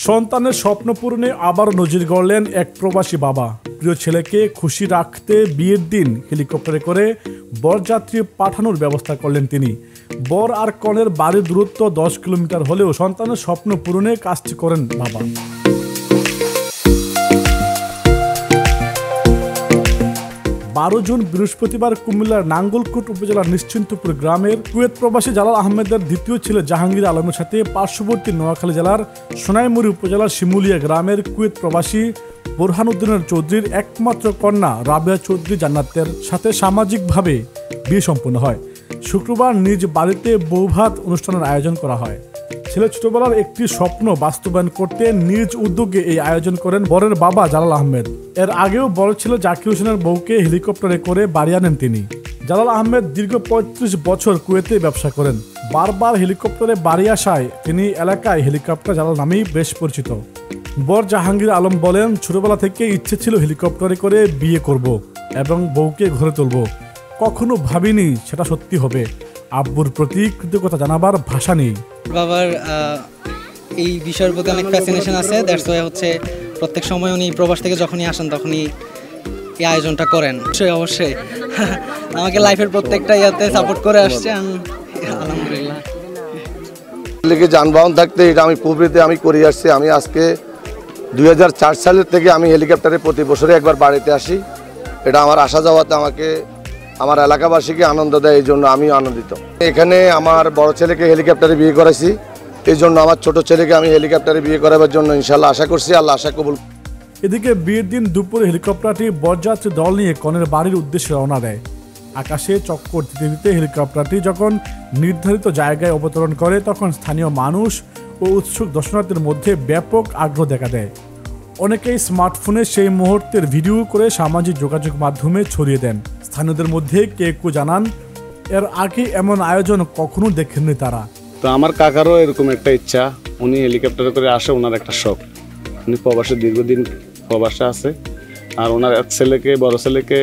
সন্তানের স্বপ্ন পূরণে আবার নজির গড়লেন এক প্রবাসী বাবা। প্রিয় ছেলেকে খুশি রাখতে বিয়ের দিন হেলিকপ্টারে করে বরযাত্রী পাঠানোর ব্যবস্থা করলেন তিনি। বর আর কনের বাড়ির দূরত্ব 10 কিলোমিটার হলেও সন্তানের স্বপ্ন পূরণে কাজটি করেন বাবা। 12 জুন বৃহস্পতিবার কুমিল্লার নাঙ্গলকোট উপজেলার নিশ্চিন্তপুর গ্রামের কুয়েত প্রবাসী জালাল আহমেদের দ্বিতীয় ছেলে জাহাঙ্গীর আলমের সাথে পার্শ্ববর্তী নোয়াখালী জেলার সোনাইমুড়ি উপজেলার শিমুলিয়া গ্রামের কুয়েত প্রবাসী বোরহানুদ্দিনের চৌধুরীর একমাত্র কন্যা রাবেয়া চৌধুরী জান্নাতের সাথে সামাজিকভাবে বিয়ে সম্পন্ন হয়। শুক্রবার নিজ বাড়িতে বৌভাত অনুষ্ঠানের আয়োজন করা হয়। ছেলে ছোটবেলার একটি স্বপ্ন বাস্তবায়ন করতে নিজ উদ্যোগে এই আয়োজন করেন বরের বাবা জালাল আহমেদ। এর আগেও বড় ছেলে জাকির হোসেনের বউকে হেলিকপ্টারে করে বাড়ি আনেন তিনি। জালাল আহমেদ দীর্ঘ 35 বছর কুয়েতে ব্যবসা করেন। বারবার হেলিকপ্টারে বাড়ি আসায় তিনি এলাকায় হেলিকপ্টার জালাল নামেই বেশ পরিচিত। বর জাহাঙ্গীর আলম বলেন, ছোটবেলা থেকে ইচ্ছে ছিল হেলিকপ্টারে করে বিয়ে করব এবং বউকে ঘরে তুলব। কখনো ভাবিনি সেটা সত্যি হবে। আব্বুর প্রতি কৃতজ্ঞতা জানাবার ভাষা নেই। বাবার এই বিষয়ের প্রতি অনেক ফ্যাসিনেশন আছে। দ্যাটস ওয়াই হচ্ছে প্রত্যেক সময় উনি প্রবাস থেকে যখনই আসেন তখনই এই আয়োজনটা করেন। অবশ্যই আমাকে লাইফের প্রত্যেকটা ইয়াতে সাপোর্ট করে আসছে। আলহামদুলিল্লাহ। যানবাহন থাকতে এটা আমি প্রবৃত্তি আমি করে আসছি। আমি আজকে 2004 সালের থেকে আমি হেলিকপ্টারে প্রতি বছরে একবার বাড়িতে আসি। এটা আমার আসা যাওয়াতে আমাকে আমার এলাকাবাসীকে আনন্দ দেয়, এই জন্য আমি আনন্দিত। এখানে আমার বড় ছেলেকে হেলিকপ্টারে বিয়ে করাইছি, এই জন্য আমার ছোট ছেলেকে আমি হেলিকপ্টারে বিয়ে করাবার জন্য ইনশাল্লাহ আশা করছি, আল্লাহ আশা কবুল। এদিকে বিয়ের দিন দুপুরে হেলিকপ্টারটি বরযাত্রী দল নিয়ে কনের বাড়ির উদ্দেশ্যে রওনা দেয়। আকাশে চক্কর দিতে দিতে হেলিকপ্টারটি যখন নির্ধারিত জায়গায় অবতরণ করে তখন স্থানীয় মানুষ ও উৎসুক দর্শনার্থীর মধ্যে ব্যাপক আগ্রহ দেখা দেয়। অনেকেই স্মার্টফোনে সেই মুহূর্তের ভিডিও করে সামাজিক যোগাযোগ মাধ্যমে ছড়িয়ে দেন। স্থানীয়দের মধ্যে কেউ জানান এর আগে এমন আয়োজন কখনো দেখেননি তারা। তো আমার কাকারও এরকম একটা ইচ্ছা, উনি হেলিকপ্টারে করে আসে, ওনার একটা শখ। উনি প্রবাসে দীর্ঘদিন প্রবাসে আছে, আর ওনার এক ছেলেকে বড় ছেলেকে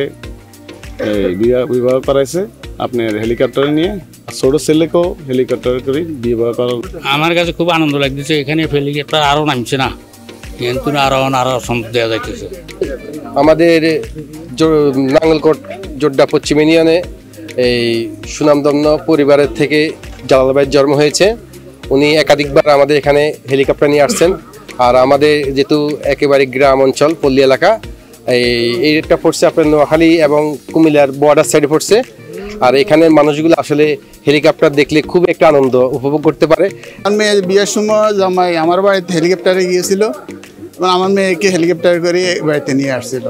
বিবাহ করাইছে আপনার হেলিকপ্টারে নিয়ে, আর ছোট ছেলেকেও হেলিকপ্টারে করে বিবাহ করা। আমার কাছে খুব আনন্দ লাগতেছে। এখানে হেলিকপ্টার আরও নামছে না, কিন্তু আরো সম্পদ দেওয়া যাইতেছে। আমাদের নাঙ্গলকোট জোড্ডা পশ্চিম ইউনিয়নে এই সুনামধন্য পরিবারের থেকে জালাল ভাইয়ের জন্ম হয়েছে। উনি একাধিকবার আমাদের এখানে হেলিকপ্টার নিয়ে আসছেন। আর আমাদের যেহেতু একেবারে গ্রাম অঞ্চল, পল্লী এলাকা, এইটা পড়ছে আপনার নোয়াখালী এবং কুমিল্লার বর্ডার সাইডে পড়ছে। আর এখানে মানুষগুলো আসলে হেলিকপ্টার দেখলে খুব একটা আনন্দ উপভোগ করতে পারে। আমার মেয়ের বিয়ের সময় জামাই আমার বাড়িতে হেলিকপ্টারে গিয়েছিল এবং আমার মেয়েকে হেলিকপ্টার করে বাড়িতে নিয়ে আসছিল।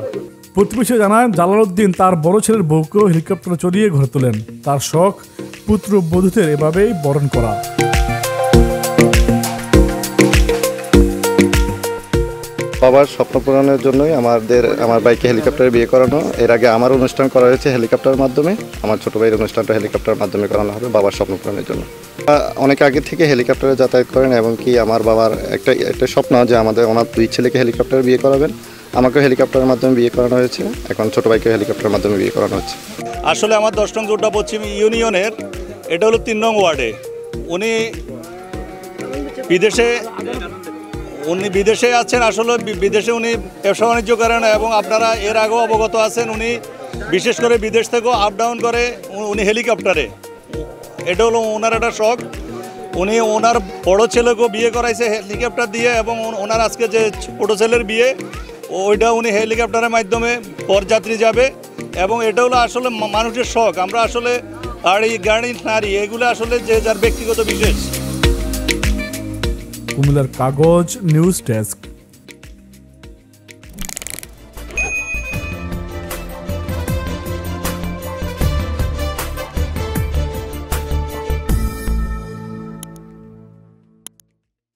প্রতিবেশী জানান, জালালউদ্দিন তার বড় ছেলের বউকেও হেলিকপ্টারে চড়িয়ে ঘরে তোলেন। তার শখ পুত্র বধূদের এভাবেই বরণ করা। বাবার স্বপ্ন পূরণের জন্যই আমার ভাইকে হেলিকপ্টারে বিয়ে করানো। এর আগে আমার অনুষ্ঠান করা হয়েছে হেলিকপ্টারের মাধ্যমে, আমার ছোট ভাইয়ের অনুষ্ঠানটা হেলিকপ্টারের মাধ্যমে করানো হবে বাবার স্বপ্ন পূরণের জন্য। অনেক আগে থেকে হেলিকপ্টারে যাতায়াত করেন এবং কি আমার বাবার একটা স্বপ্ন যে ওনার 2 ছেলেকে হেলিকপ্টারে বিয়ে করাবেন। আমাকেও হেলিকপ্টারের মাধ্যমে বিয়ে করানো হয়েছে, এখন ছোট ভাইকে হেলিকপ্টারের মাধ্যমে বিয়ে করানো হচ্ছে। আসলে আমার 10 নং জোড্ডা পশ্চিম ইউনিয়নের এটা হলো 3 নং ওয়ার্ডে। উনি বিদেশে আছেন। আসলে বিদেশে উনি ব্যবসা বাণিজ্য করেন এবং আপনারা এর আগেও অবগত আছেন, উনি বিশেষ করে বিদেশ থেকেও আপ ডাউন করে উনি হেলিকপ্টারে। এটা হলো ওনার একটা শখ। উনি ওনার বড় ছেলেকেও বিয়ে করাইছে হেলিকপ্টার দিয়ে এবং ওনার আজকে যে ছোটো ছেলের বিয়ে ওইটা উনি হেলিকপ্টারের মাধ্যমে বরযাত্রী যাবে। এবং এটা হলো আসলে মানুষের শখ। আমরা আসলে গাড়ি নারী এগুলো আসলে যে যার ব্যক্তিগত বিশেষ। কুমিল্লার কাগজ নিউজ ডেস্ক।